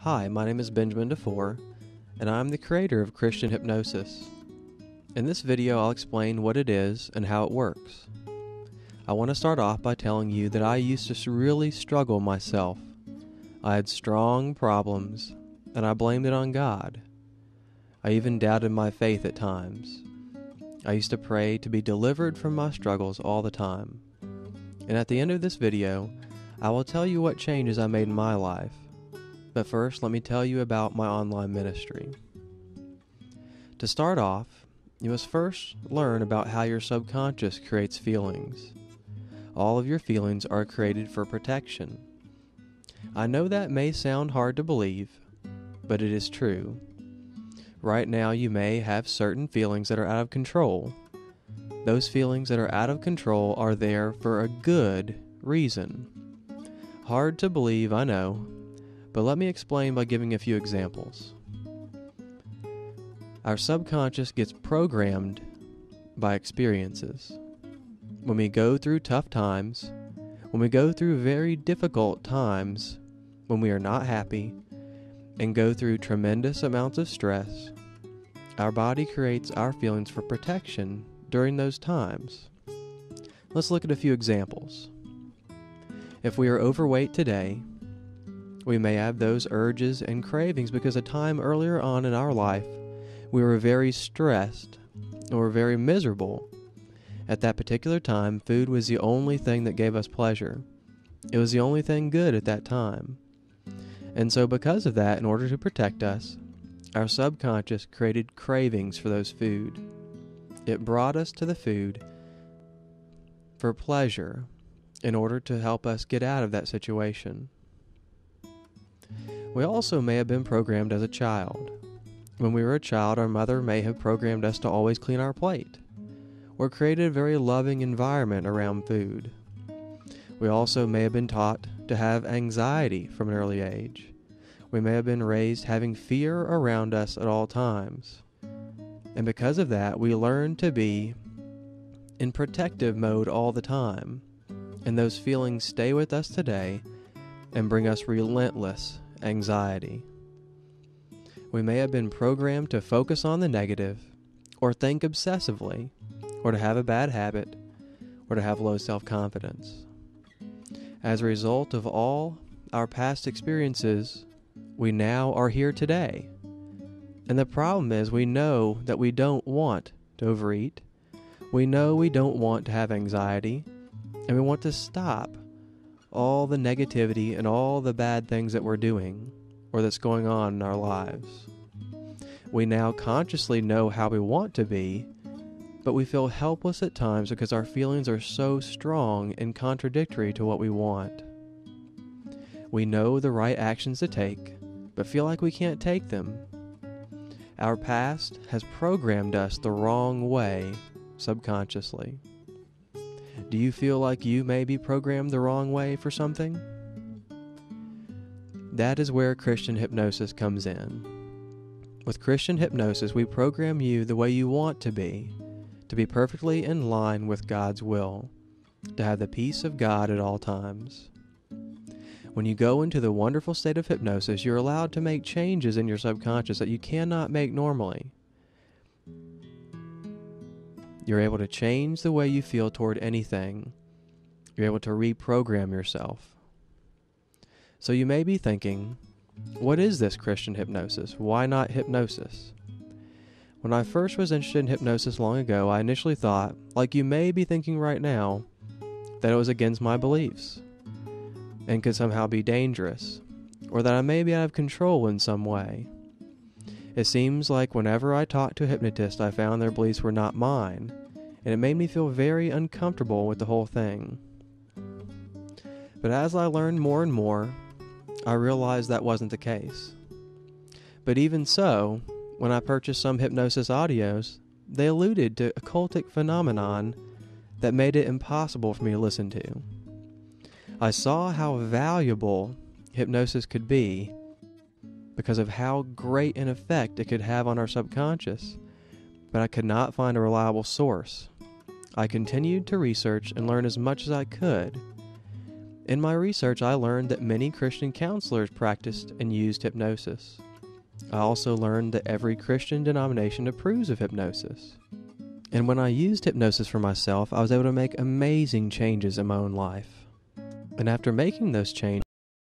Hi, my name is Benjamin DeFore, and I'm the creator of Christian Hypnosis. In this video, I'll explain what it is and how it works. I want to start off by telling you that I used to really struggle myself. I had strong problems, and I blamed it on God. I even doubted my faith at times. I used to pray to be delivered from my struggles all the time. And at the end of this video, I will tell you what changes I made in my life. But first, let me tell you about my online ministry. To start off, you must first learn about how your subconscious creates feelings. All of your feelings are created for protection. I know that may sound hard to believe, but it is true. Right now, you may have certain feelings that are out of control. Those feelings that are out of control are there for a good reason. Hard to believe, I know, but let me explain by giving a few examples. Our subconscious gets programmed by experiences. When we go through tough times, when we go through very difficult times, when we are not happy, and go through tremendous amounts of stress, our body creates our feelings for protection during those times. Let's look at a few examples. If we are overweight today, we may have those urges and cravings because a time earlier on in our life, we were very stressed or very miserable. At that particular time, food was the only thing that gave us pleasure. It was the only thing good at that time. And so because of that, in order to protect us, our subconscious created cravings for those food. It brought us to the food for pleasure in order to help us get out of that situation. We also may have been programmed as a child. When we were a child, our mother may have programmed us to always clean our plate, or created a very loving environment around food. We also may have been taught to have anxiety from an early age. We may have been raised having fear around us at all times. And because of that, we learn to be in protective mode all the time. And those feelings stay with us today and bring us relentless anxiety. We may have been programmed to focus on the negative, or think obsessively, or to have a bad habit, or to have low self-confidence. As a result of all our past experiences, we now are here today. And the problem is we know that we don't want to overeat. We know we don't want to have anxiety, and we want to stop all the negativity and all the bad things that we're doing or that's going on in our lives. We now consciously know how we want to be, but we feel helpless at times because our feelings are so strong and contradictory to what we want. We know the right actions to take, but feel like we can't take them. Our past has programmed us the wrong way subconsciously. Do you feel like you may be programmed the wrong way for something? That is where Christian hypnosis comes in. With Christian hypnosis, we program you the way you want to be perfectly in line with God's will, to have the peace of God at all times. When you go into the wonderful state of hypnosis, you're allowed to make changes in your subconscious that you cannot make normally. You're able to change the way you feel toward anything. You're able to reprogram yourself. So you may be thinking, what is this Christian hypnosis? Why not hypnosis? When I first was interested in hypnosis long ago, I initially thought, like you may be thinking right now, that it was against my beliefs and could somehow be dangerous, or that I may be out of control in some way. It seems like whenever I talked to a hypnotist, I found their beliefs were not mine, and it made me feel very uncomfortable with the whole thing. But as I learned more and more, I realized that wasn't the case. But even so, when I purchased some hypnosis audios, they alluded to occultic phenomenon that made it impossible for me to listen to. I saw how valuable hypnosis could be because of how great an effect it could have on our subconscious, but I could not find a reliable source. I continued to research and learn as much as I could, In my research, I learned that many Christian counselors practiced and used hypnosis. I also learned that every Christian denomination approves of hypnosis. And when I used hypnosis for myself, I was able to make amazing changes in my own life. And after making those changes,